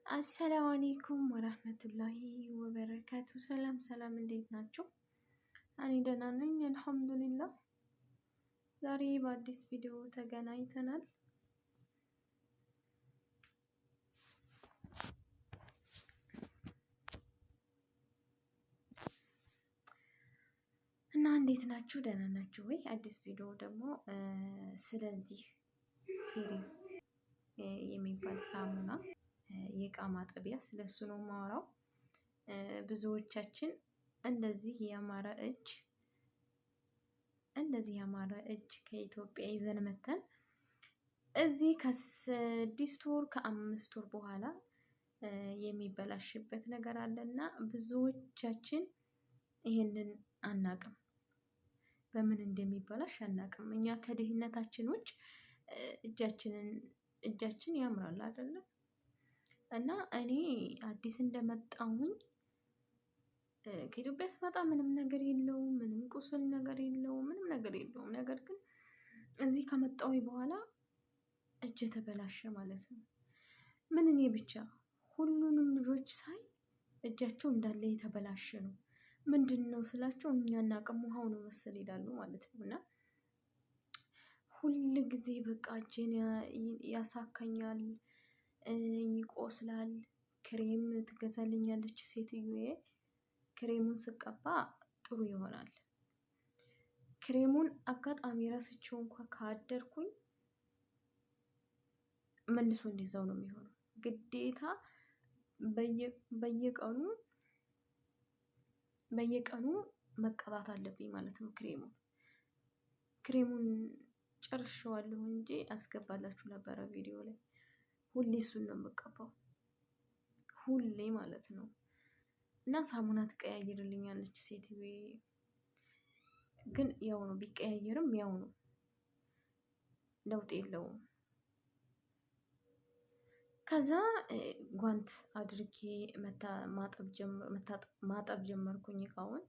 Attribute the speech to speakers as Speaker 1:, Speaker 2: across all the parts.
Speaker 1: አሰላሙ አለይኩም ወራህመቱላሂ ወበረካቱ። ሰላም ሰላም፣ እንዴት ናችሁ? እኔ ደህና ነኝ አልሐምዱሊላህ። ዛሬ በአዲስ ቪዲዮ ተገናኝተናል። እና እንዴት ናችሁ? ደህና ናችሁ ወይ? አዲስ ቪዲዮ ደግሞ ስለዚህ ፌሪ የሚባል ሳሙና የእቃ ማጠቢያ ስለሱ ነው የማወራው። ብዙዎቻችን እንደዚህ ያማረ እጅ ከኢትዮጵያ ይዘን መተን እዚህ ከ6 ወር ከ5 ወር በኋላ የሚበላሽበት ነገር አለና ብዙዎቻችን ይሄንን አናቅም። በምን እንደሚበላሽ አናቅም። እኛ ከድህነታችን ውጭ እጃችን ያምራል አይደለም? እና እኔ አዲስ እንደመጣሁኝ ከኢትዮጵያ ስመጣ ምንም ነገር የለውም፣ ምንም ቁስል ነገር የለውም፣ ምንም ነገር የለውም። ነገር ግን እዚህ ከመጣሁኝ በኋላ እጅ ተበላሸ ማለት ነው። ምን እኔ ብቻ ሁሉንም ልጆች ሳይ እጃቸው እንዳለ የተበላሸ ነው። ምንድን ነው ስላቸው እኛ እናቅም ውሃው ነው መሰል ይላሉ ማለት ነው። እና ሁል ጊዜ በቃ እጄን ያሳካኛል፣ ይቆስላል። ክሬም ትገዛልኛለች ሴትዮዬ። ክሬሙን ስቀባ ጥሩ ይሆናል። ክሬሙን አጋጣሚ ረስቼው እንኳን ካደርኩኝ መልሶ እንደዛው ነው የሚሆነው። ግዴታ በየቀኑ መቀባት አለብኝ ማለት ነው። ክሬሙን ጨርሼዋለሁ እንጂ አስገባላችሁ ነበረ ቪዲዮ ላይ። ሁሌ እሱን ነው የምቀባው፣ ሁሌ ማለት ነው። እና ሳሙና ትቀያይርልኛለች ሴትዮዬ። ግን ያው ነው፣ ቢቀያየርም ያው ነው፣ ለውጥ የለውም። ከዛ ጓንት አድርጌ ማጠብ ጀመርኩኝ እቃውን።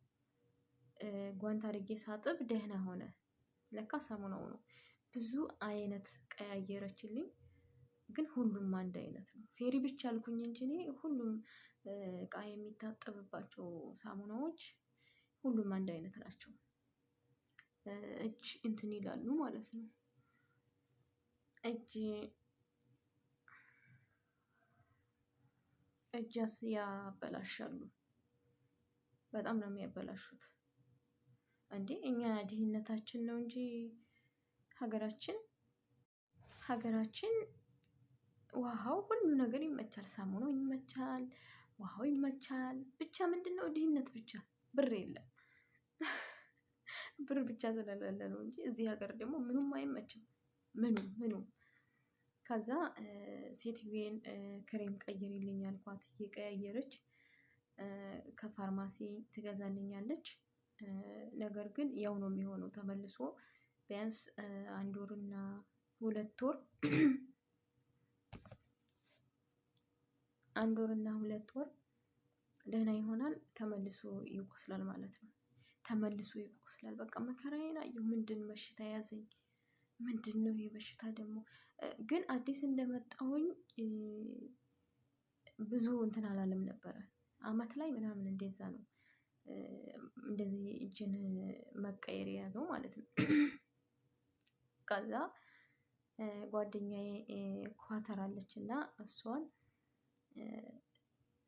Speaker 1: ጓንት አድርጌ ሳጥብ ደህና ሆነ። ለካ ሳሙናው ነው። ብዙ አይነት ቀያየረችልኝ፣ ግን ሁሉም አንድ አይነት ነው። ፌሪ ብቻ አልኩኝ እንጂ እኔ ሁሉም እቃ የሚታጠብባቸው ሳሙናዎች ሁሉም አንድ አይነት ናቸው። እጅ እንትን ይላሉ ማለት ነው። እጅ ያበላሻሉ። በጣም ነው የሚያበላሹት። እንዴ እኛ ድህነታችን ነው እንጂ ሀገራችን ውሃው ሁሉ ነገር ይመቻል። ሳሙናው ይመቻል፣ ውሃው ይመቻል። ብቻ ምንድነው ድህነት ብቻ፣ ብር የለም። ብር ብቻ ስለሌለ ነው እንጂ እዚህ ሀገር ደግሞ ምኑም አይመችም። ምኑም። ከዛ ሴትዮዬን ክሬም ቀይሪልኝ አልኳት። እየቀያየረች ከፋርማሲ ትገዛልኛለች። ነገር ግን ያው ነው የሚሆነው ተመልሶ ቢያንስ 1 ወርና 2 ወር 2 ወር ደህና ይሆናል። ተመልሶ ይቆስላል ማለት ነው። በቃ መከራዬን አየሁ። ምንድን በሽታ ያዘኝ? ምንድን ነው ይሄ በሽታ ደግሞ? ግን አዲስ እንደመጣሁኝ ብዙ እንትን አላለም ነበረ። አመት ላይ ምናምን እንደዛ ነው እንደዚህ እጅን መቀየር የያዘው ማለት ነው። ከዛ ጓደኛዬ ኳተር አለች እና እሷን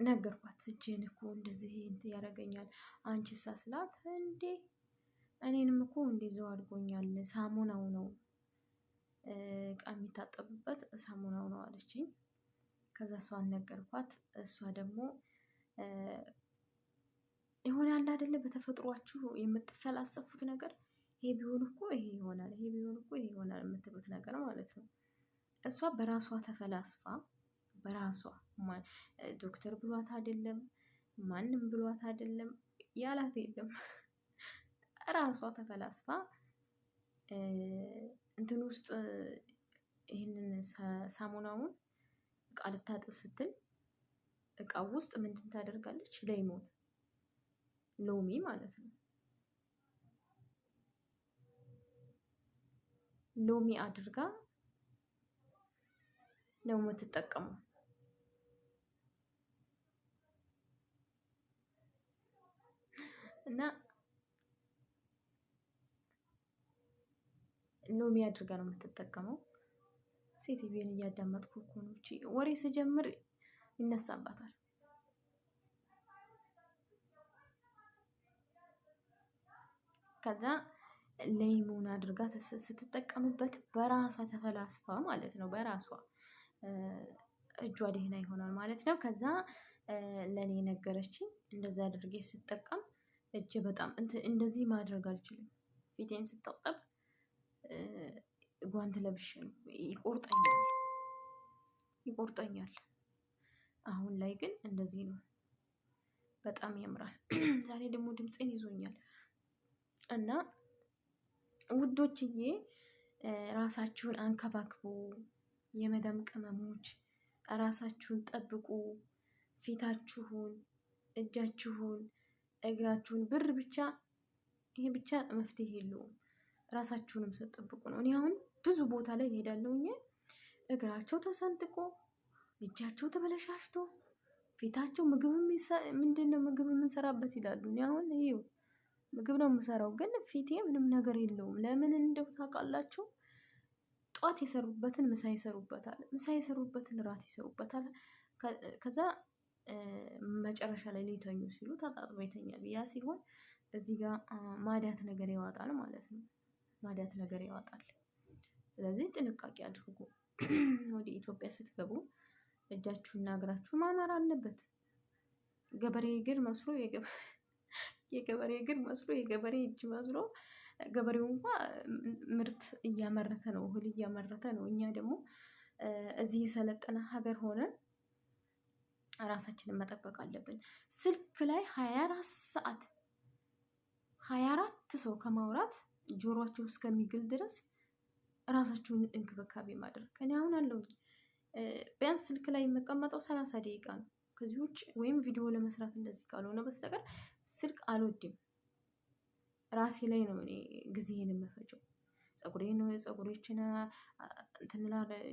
Speaker 1: ነገርኳት። እጄን እኮ እንደዚህ ያደርገኛል፣ አንቺሳ ስላት፣ እንዴ እኔንም እኮ እንደዚያው አድርጎኛል፣ ሳሙናው ነው እቃ የሚታጠብበት ሳሙናው ነው አለችኝ። ከዛ እሷን ነገርኳት። እሷ ደግሞ ይሆናል አይደለ በተፈጥሯችሁ የምትፈላሰፉት ነገር፣ ይሄ ቢሆን እኮ ይሄ ይሆናል፣ ይሄ ቢሆን እኮ ይሄ ይሆናል የምትሉት ነገር ማለት ነው። እሷ በራሷ ተፈላስፋ፣ በራሷ ዶክተር ብሏት አይደለም፣ ማንም ብሏት አይደለም፣ ያላት የለም። ራሷ ተፈላስፋ እንትን ውስጥ ይህንን ሳሙናውን እቃ ልታጥብ ስትል እቃው ውስጥ ምንድን ታደርጋለች? ሎሚ ማለት ነው። ሎሚ አድርጋ ነው የምትጠቀመው። እና ሎሚ አድርጋ ነው የምትጠቀመው። ሴትዮን እያዳመጥኩ እኮ ነው። እቺ ወሬ ስጀምር ይነሳባታል። ከዛ ሌሞን አድርጋ ስትጠቀምበት በራሷ ተፈላስፋ ማለት ነው። በራሷ እጇ ደህና ይሆናል ማለት ነው። ከዛ ለኔ ነገረችኝ። እንደዛ አድርጌ ስጠቀም እጄ በጣም እንደዚህ ማድረግ አልችልም። ፊቴን ስታጠብ ጓንት ለብሼ ነው፣ ይቆርጠኛል። አሁን ላይ ግን እንደዚህ ነው። በጣም ያምራል። ዛሬ ደግሞ ድምፄን ይዞኛል እና ውዶችዬ ራሳችሁን አንከባክቡ። የመዳም ቅመሞች ራሳችሁን ጠብቁ። ፊታችሁን፣ እጃችሁን፣ እግራችሁን ብር ብቻ ይሄ ብቻ መፍትሄ የለውም። ራሳችሁንም ስትጠብቁ ነው። እኔ አሁን ብዙ ቦታ ላይ እሄዳለሁኝ እግራቸው ተሰንጥቆ እጃቸው ተበለሻሽቶ ፊታቸው ምንድነው ምግብ የምንሰራበት ይላሉ። እኔ አሁን ይኸው ምግብ ነው የምሰራው፣ ግን ፊቴ ምንም ነገር የለውም። ለምን እንደው ታውቃላችሁ? ጧት የሰሩበትን ምሳ ይሰሩበታል፣ ምሳ የሰሩበትን ራት ይሰሩበታል። ከዛ መጨረሻ ላይ ሊተኙ ሲሉ ተጣጥቦ ይተኛል። ያ ሲሆን እዚህ ጋር ማዳት ነገር ያወጣል ማለት ነው። ማዳት ነገር ያወጣል። ስለዚህ ጥንቃቄ አድርጉ። ወደ ኢትዮጵያ ስትገቡ እጃችሁና እግራችሁ ማማር አለበት። ገበሬ እግር መስሎ የገበሬ እግር መስሎ የገበሬ እጅ መስሎ ገበሬው እንኳን ምርት እያመረተ ነው፣ እህል እያመረተ ነው። እኛ ደግሞ እዚህ የሰለጠነ ሀገር ሆነን ራሳችንን መጠበቅ አለብን። ስልክ ላይ 24 ሰዓት 24 ሰው ከማውራት ጆሮአችሁ እስከሚግል ድረስ ራሳችሁን እንክብካቤ ማድረግ። እኔ አሁን አለሁኝ ቢያንስ ስልክ ላይ የምቀመጠው 30 ደቂቃ ነው። ከዚህ ውጭ ወይም ቪዲዮ ለመስራት እንደዚህ ካልሆነ በስተቀር ስልክ አልወድም። ራሴ ላይ ነው እኔ ጊዜዬን የምፈጀው። ፀጉሮችን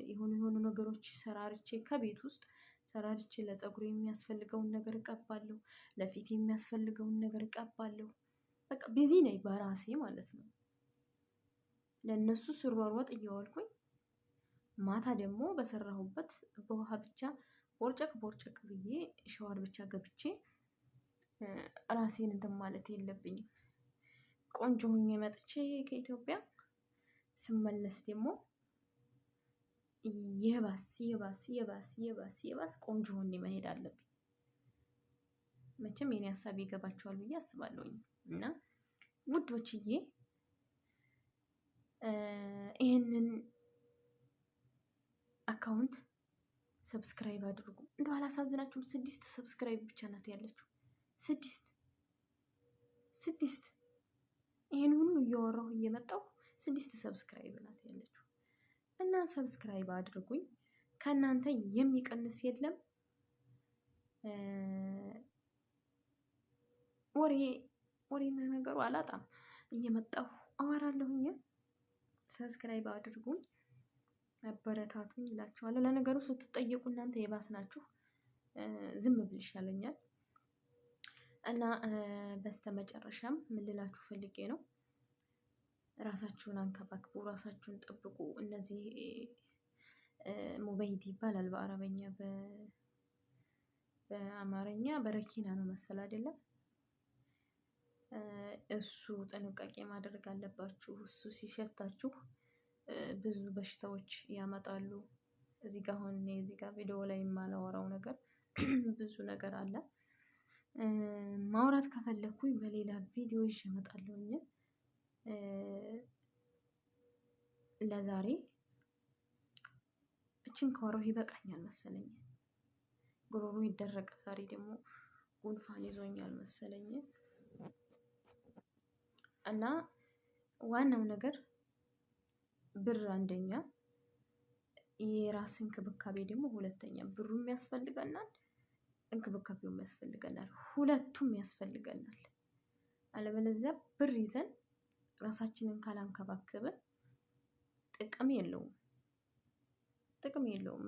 Speaker 1: የሆኑ ነገሮች ሰራርቼ ከቤት ውስጥ ሰራርቼ ለፀጉሬ የሚያስፈልገውን ነገር እቀባለሁ፣ ለፊት የሚያስፈልገውን ነገር እቀባለሁ። በቃ ቢዚ ነኝ በራሴ ማለት ነው። ለእነሱ ስሯሯጥ እየዋልኩኝ ማታ ደግሞ በሰራሁበት በውሃ ብቻ ቦርጨቅ ብዬ ሻወር ብቻ ገብቼ ራሴን እንትን ማለት የለብኝም። ቆንጆ ሆኜ መጥቼ ከኢትዮጵያ ስመለስ ደግሞ የባስ ቆንጆ ሆኜ መሄድ አለብኝ። መቼም የኔ ሀሳብ ይገባቸዋል ብዬ አስባለሁኝ። እና ውዶችዬ ይሄንን አካውንት ሰብስክራይብ አድርጉ። እንደው አላሳዝናችሁም? 6 ሰብስክራይብ ብቻ ናት ያለችው። 6 ይሄን ሁሉ እያወራሁ እየመጣሁ 6 ሰብስክራይብ ናት ያለችው። እና ሰብስክራይብ አድርጉኝ። ከእናንተ የሚቀንስ የለም። ወሬና ነገሩ አላጣም፣ እየመጣሁ አወራለሁኝ። ሰብስክራይብ አድርጉኝ፣ አበረታቱኝ እላችኋለሁ። ለነገሩ ስትጠየቁ እናንተ የባስ ናችሁ። ዝም ብል ይሻለኛል። እና በስተመጨረሻም ምን ልላችሁ ፈልጌ ነው፣ ራሳችሁን አንከባክቡ፣ ራሳችሁን ጠብቁ። እነዚህ ሙበይድ ይባላል በአረበኛ፣ በአማርኛ በረኪና ነው መሰል አይደለም። እሱ ጥንቃቄ ማድረግ አለባችሁ። እሱ ሲሸታችሁ ብዙ በሽታዎች ያመጣሉ። እዚህ ጋር አሁን እዚህ ጋር ቪዲዮ ላይ የማላወራው ነገር ብዙ ነገር አለ። ማውራት ከፈለኩኝ በሌላ ቪዲዮ ይዤ እመጣለሁኝ። ለዛሬ እችን ካወራሁ ይበቃኛል መሰለኝ። ጉሮሮ ይደረቅ። ዛሬ ደግሞ ጉንፋን ይዞኛል መሰለኝ። እና ዋናው ነገር ብር አንደኛ፣ የራስ እንክብካቤ ደግሞ ሁለተኛ። ብሩም ያስፈልገናል፣ እንክብካቤውም ያስፈልገናል፣ ሁለቱም ያስፈልገናል። አለበለዚያ ብር ይዘን ራሳችንን ካላንከባከብን ጥቅም የለውም።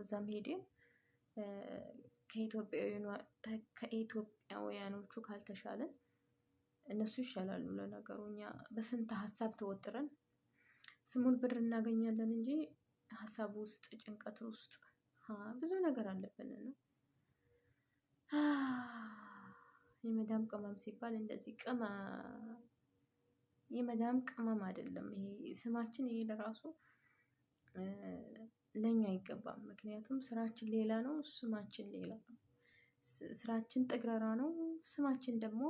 Speaker 1: እዛም ሄደን ከኢትዮጵያውያኖቹ ካልተሻለን እነሱ ይሻላሉ ለነገሩ። እኛ በስንት ሀሳብ ተወጥረን ስሙን ብር እናገኛለን እንጂ ሀሳብ ውስጥ ጭንቀት ውስጥ ብዙ ነገር አለብን ነው። የመዳም ቅመም ሲባል እንደዚህ የመዳም ቅመም አይደለም ይሄ ስማችን። ይሄ ለራሱ ለኛ አይገባም። ምክንያቱም ስራችን ሌላ ነው፣ ስማችን ሌላ ነው። ስራችን ጥግረራ ነው፣ ስማችን ደግሞ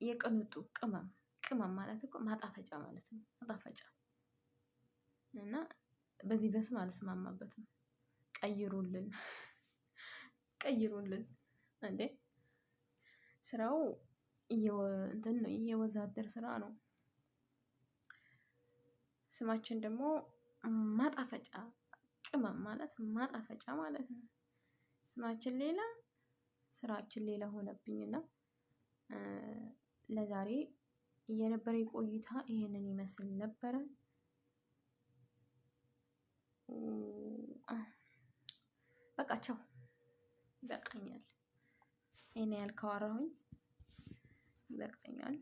Speaker 1: የቅንጡ ቅመም። ቅመም ማለት እኮ ማጣፈጫ ማለት ነው። ማጣፈጫ እና በዚህ በስም አልስማማበትም። ቀይሩልን፣ ቀይሩልን እንዴ! ስራው እንትን ነው፣ የወዛደር ስራ ነው። ስማችን ደግሞ ማጣፈጫ ቅመም ማለት ማጣፈጫ ማለት ነው። ስማችን ሌላ ስራችን ሌላ ሆነብኝና ለዛሬ የነበረኝ ቆይታ ይሄንን ይመስል ነበረ። በቃ ቻው፣ ይበቃኛል። ይሄን ያህል ካወራሁኝ ይበቃኛል።